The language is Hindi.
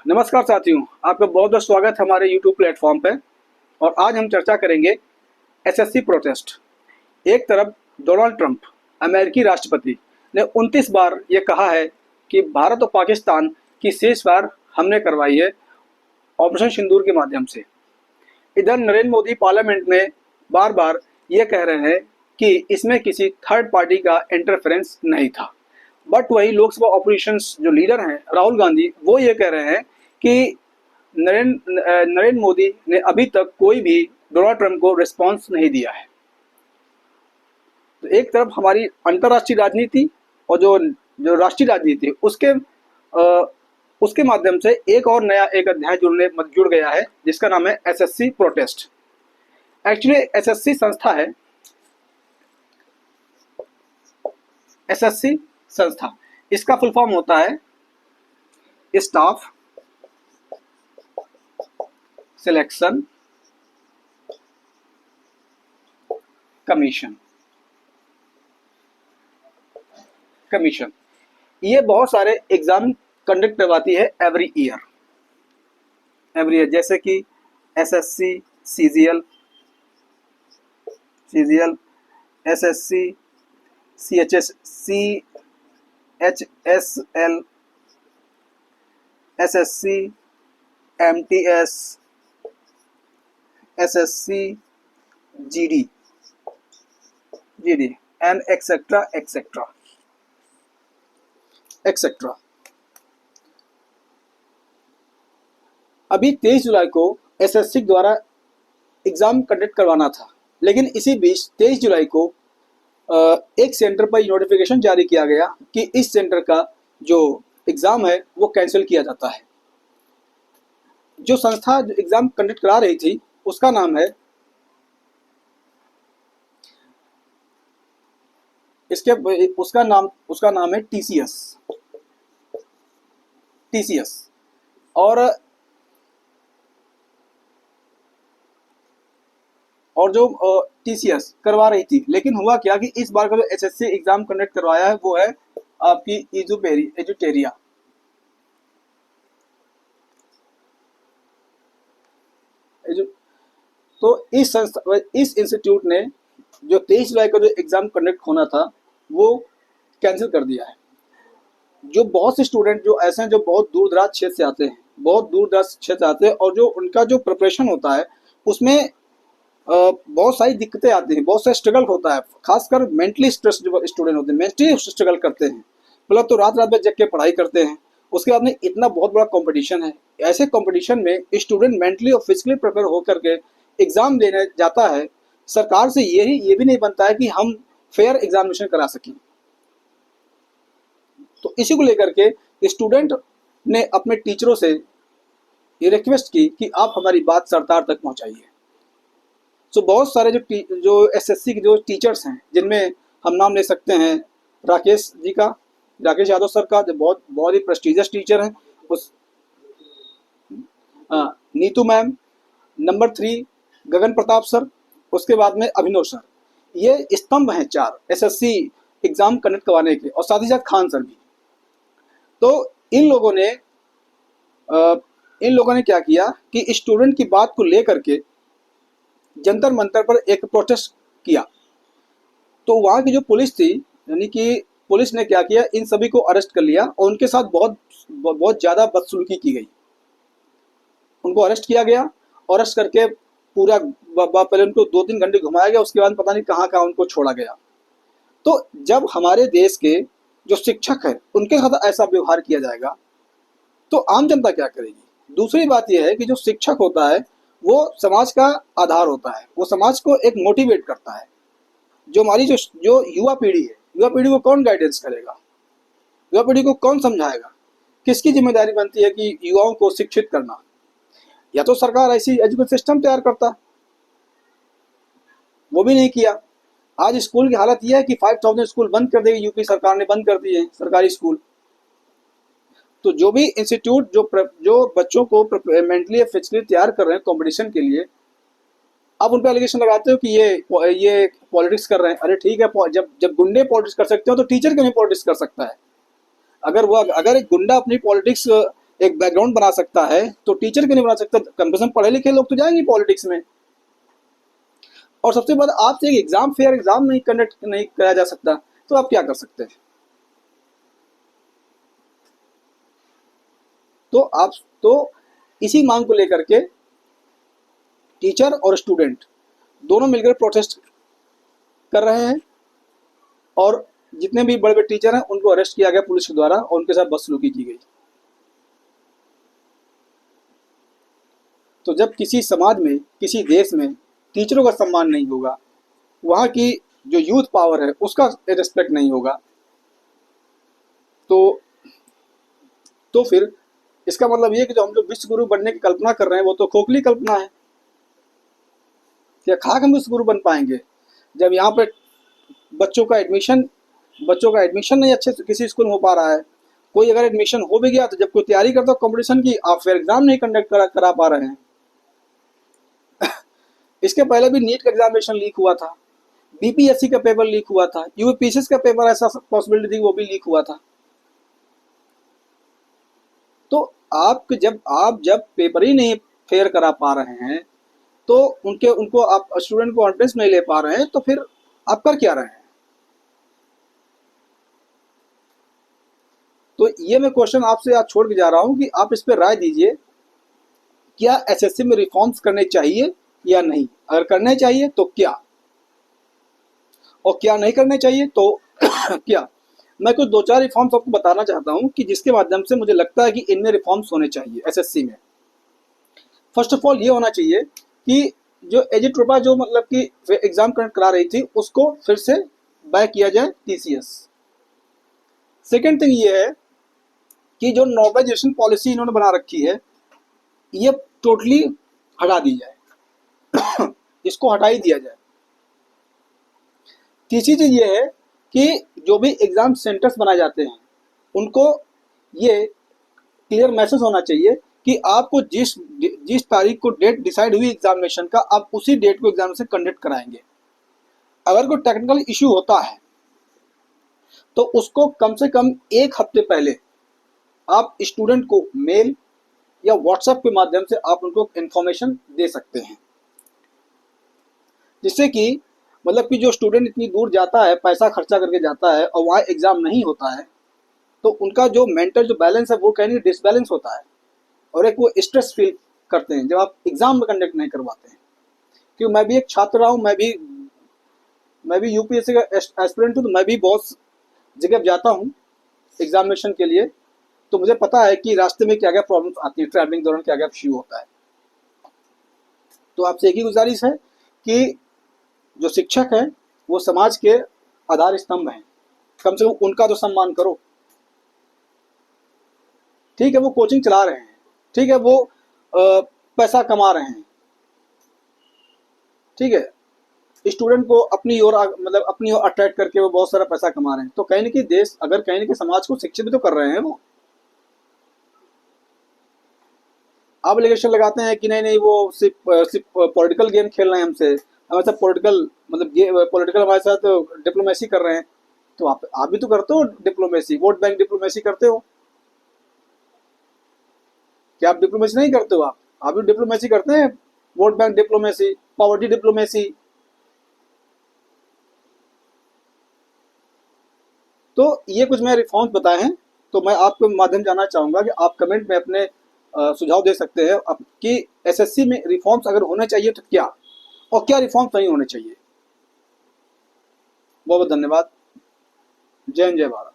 नमस्कार साथियों, आपका बहुत बहुत स्वागत है हमारे YouTube प्लेटफॉर्म पे। और आज हम चर्चा करेंगे एसएससी प्रोटेस्ट। एक तरफ डोनाल्ड ट्रंप अमेरिकी राष्ट्रपति ने 29 बार ये कहा है कि भारत और पाकिस्तान की सीज़फायर हमने करवाई है ऑपरेशन सिंदूर के माध्यम से। इधर नरेंद्र मोदी पार्लियामेंट में बार बार ये कह रहे हैं कि इसमें किसी थर्ड पार्टी का इंटरफेरेंस नहीं था। बट वही लोकसभा ऑपोजिशंस जो लीडर हैं राहुल गांधी, वो ये कह रहे हैं कि नरेंद्र मोदी ने अभी तक कोई भी डोनाल्ड ट्रंप को रिस्पांस नहीं दिया है। तो एक तरफ हमारी अंतर्राष्ट्रीय राजनीति और जो राष्ट्रीय राजनीति उसके माध्यम से एक और नया एक अध्याय जुड़ गया है, जिसका नाम है एसएससी प्रोटेस्ट। एक्चुअली एसएससी संस्था है, एसएससी संस्था, इसका फुल फॉर्म होता है स्टाफ सिलेक्शन कमीशन। ये बहुत सारे एग्जाम कंडक्ट करवाती है एवरी ईयर, जैसे कि SSC CGL, SSC CHSL, SSC MTS, SSC GD and etcetera. अभी 23 जुलाई को एसएससी द्वारा एग्जाम कंडक्ट करवाना था, लेकिन इसी बीच 23 जुलाई को एक सेंटर पर नोटिफिकेशन जारी किया गया कि इस सेंटर का जो एग्जाम है वो कैंसिल किया जाता है। जो संस्था जो एग्जाम कंडक्ट करा रही थी उसका नाम है उसका नाम है टीसीएस। और जो टीसीएस करवा रही थी, लेकिन हुआ क्या कि इस बार का जो एसएससी एग्जाम कंडक्ट करवाया है वो है आपकी एजुटेरिया। तो इस इंस्टीट्यूट ने जो 23 जुलाई का जो एग्जाम कंडक्ट होना था वो कैंसिल कर दिया है। जो बहुत से स्टूडेंट जो ऐसे हैं जो बहुत दूर दराज क्षेत्र से आते हैं, और जो उनका जो प्रिपरेशन होता है उसमें बहुत सारी दिक्कतें आती हैं, बहुत सा स्ट्रगल होता है। खासकर मेंटली स्ट्रेस जो स्टूडेंट होते हैं, मेंटली स्ट्रगल करते हैं, मतलब तो रात में जग के पढ़ाई करते हैं। उसके बाद में इतना बहुत बड़ा कंपटीशन है, ऐसे कंपटीशन में स्टूडेंट मेंटली और फिजिकली प्रिपेयर होकर के एग्जाम देने जाता है। सरकार से ये भी नहीं बनता है कि हम फेयर एग्जामिनेशन करा सकें। तो इसी को लेकर के स्टूडेंट ने अपने टीचरों से ये रिक्वेस्ट की कि आप हमारी बात सरकार तक पहुंचाइए। तो बहुत सारे जो एसएससी के जो टीचर्स हैं, जिनमें हम नाम ले सकते हैं राकेश यादव सर का, जो बहुत ही प्रेस्टिजियस टीचर हैं। नीतू मैम, नंबर 3 गगन प्रताप सर, उसके बाद में अभिनव सर। ये स्तंभ हैं 4 एसएससी एग्जाम कंडक्ट करवाने के, और साथ ही साथ खान सर भी। तो इन लोगों ने क्या किया कि स्टूडेंट की बात को लेकर के जंतर मंतर पर एक प्रोटेस्ट किया। तो वहाँ की जो पुलिस थी, यानी कि पुलिस ने क्या किया, इन सभी को अरेस्ट कर लिया और उनके साथ बहुत ज़्यादा बदसलूकी की गई। उनको अरेस्ट किया गया, अरेस्ट करके पूरा पहले उनको 2-3 घंटे घुमाया गया, उसके बाद पता नहीं कहाँ उनको छोड़ा गया। तो जब हमारे देश के जो शिक्षक है उनके साथ ऐसा व्यवहार किया जाएगा तो आम जनता क्या करेगी। दूसरी बात यह है कि जो शिक्षक होता है वो समाज का आधार होता है, वो समाज को एक मोटिवेट करता है। जो हमारी जो युवा पीढ़ी है, युवा पीढ़ी को कौन गाइडेंस करेगा, युवा पीढ़ी को कौन समझाएगा, किसकी जिम्मेदारी बनती है कि युवाओं को शिक्षित करना। या तो सरकार ऐसी एजुकेशन सिस्टम तैयार करता, वो भी नहीं किया। आज स्कूल की हालत यह है कि 5000 स्कूल बंद कर देगी, यूपी सरकार ने बंद कर दिए सरकारी स्कूल। तो जो भी इंस्टीट्यूट जो बच्चों को मेंटली या फिजिकली तैयार कर रहे हैं कंपटीशन के लिए, आप उन पर एलिगेशन लगाते हो कि ये पॉलिटिक्स कर रहे हैं। अरे ठीक है, जब गुंडे पॉलिटिक्स कर सकते हो तो टीचर क्यों नहीं पॉलिटिक्स कर सकता है। अगर एक गुंडा अपनी पॉलिटिक्स एक बैकग्राउंड बना सकता है तो टीचर क्यों नहीं बना सकता? कम से कम पढ़े लिखे लोग तो जाएंगे पॉलिटिक्स में। और सबसे बड़ा, आपसे एक एग्जाम फेयर एग्जाम नहीं कंडक्ट नहीं कराया जा सकता तो आप क्या कर सकते हैं? तो इसी मांग को लेकर के टीचर और स्टूडेंट दोनों मिलकर प्रोटेस्ट कर रहे हैं, और जितने भी बड़े बड़े टीचर हैं उनको अरेस्ट किया गया पुलिस के द्वारा और उनके साथ बदसलूकी की गई। तो जब किसी समाज में, किसी देश में टीचरों का सम्मान नहीं होगा, वहाँ की जो यूथ पावर है उसका रिस्पेक्ट नहीं होगा, तो फिर इसका मतलब ये कि जो हम जो विश्व गुरु बनने की कल्पना कर रहे हैं वो तो खोखली कल्पना है। क्या खाक हम विश्व गुरु बन पाएंगे जब यहाँ पे बच्चों का एडमिशन नहीं अच्छे से किसी स्कूल में हो पा रहा है? कोई अगर एडमिशन हो भी गया तो जब कोई तैयारी करता है कंपटीशन की, आप फिर एग्जाम नहीं कंडक्ट करा पा रहे हैं। इसके पहले भी नीट का एग्जामिनेशन लीक हुआ था, बीपीएससी का पेपर लीक हुआ था, यूपीएससी का पेपर ऐसा पॉसिबिलिटी थी वो भी लीक हुआ था। तो आप जब पेपर ही नहीं फेयर करा पा रहे हैं, तो उनको आप स्टूडेंट को कॉन्फिडेंस नहीं ले पा रहे हैं, तो फिर आप कर क्या रहे हैं? तो ये मैं क्वेश्चन आपसे आज छोड़ के जा रहा हूं कि आप इस पर राय दीजिए, क्या एसएससी में रिफॉर्म्स करने चाहिए या नहीं? अगर करने चाहिए तो क्या, और क्या नहीं करने चाहिए तो क्या? मैं कुछ 2-4 रिफॉर्म्स आपको बताना चाहता हूं कि जिसके माध्यम से मुझे लगता है कि इनमें रिफॉर्म्स होने चाहिए एसएससी में। फर्स्ट ऑफ ऑल ये होना चाहिए कि जो एजिट्रोपा जो मतलब कि एग्जाम करा रही थी उसको फिर से बैक किया जाए टीसीएस। सेकेंड थिंग ये है कि जो नॉर्मलाइजेशन पॉलिसी इन्होंने बना रखी है ये टोटली हटा दी जाए इसको हटा ही दिया जाए। तीसरी चीज ये है कि जो भी एग्जाम सेंटर्स बनाए जाते हैं उनको ये क्लियर मैसेज होना चाहिए कि आपको जिस तारीख को डेट डिसाइड हुई एग्जामिनेशन का, आप उसी डेट को एग्जामिनेशन कंडक्ट कराएंगे। अगर कोई टेक्निकल इश्यू होता है तो उसको कम से कम 1 हफ्ते पहले आप स्टूडेंट को मेल या व्हाट्सएप के माध्यम से आप उनको इंफॉर्मेशन दे सकते हैं, जिससे कि मतलब कि जो स्टूडेंट इतनी दूर जाता है, पैसा खर्चा करके जाता है और वहाँ एग्जाम नहीं होता है, तो उनका जो मेंटल जो बैलेंस है वो कहीं डिसबैलेंस होता है, और एक वो स्ट्रेस फील करते हैं जब आप एग्जाम में कंडक्ट नहीं करवाते हैं। क्योंकि मैं भी एक छात्र रहा हूँ, मैं भी यूपीएससी का एस्पिरेंट हूँ, तो मैं भी बहुत जगह जाता हूँ एग्जामिनेशन के लिए, तो मुझे पता है कि रास्ते में क्या क्या प्रॉब्लम्स आती है, ट्रैवलिंग दौरान क्या क्या इश्यू होता है। तो आपसे एक ही गुजारिश है कि जो शिक्षक है वो समाज के आधार स्तंभ हैं, कम से कम उनका तो सम्मान करो। ठीक है वो कोचिंग चला रहे हैं, ठीक है वो पैसा कमा रहे हैं, ठीक है स्टूडेंट को अपनी ओर मतलब अपनी ओर अट्रैक्ट करके वो बहुत सारा पैसा कमा रहे हैं, तो कहीं ना कहीं देश, अगर कहीं ना कहीं समाज को शिक्षित भी तो कर रहे हैं वो। आप एलिगेशन लगाते हैं कि नहीं वो सिर्फ पॉलिटिकल गेम खेल रहे हैं हमसे, हमारे साथ पॉलिटिकल हमारे साथ डिप्लोमेसी कर रहे हैं। तो आप भी तो करते हो डिप्लोमेसी, वोट बैंक डिप्लोमेसी करते हो, क्या आप डिप्लोमेसी नहीं करते हो? आप भी डिप्लोमेसी करते हैं, vote bank diplomacy, poverty diplomacy. तो ये कुछ मैं रिफॉर्म्स बताए हैं, तो मैं आपके माध्यम जानना चाहूंगा कि आप कमेंट में अपने सुझाव दे सकते हैं कि एसएससी में रिफॉर्म्स अगर होने चाहिए तो क्या, और क्या रिफॉर्म्स नहीं होने चाहिए। बहुत बहुत धन्यवाद। जय हिंद, जय भारत।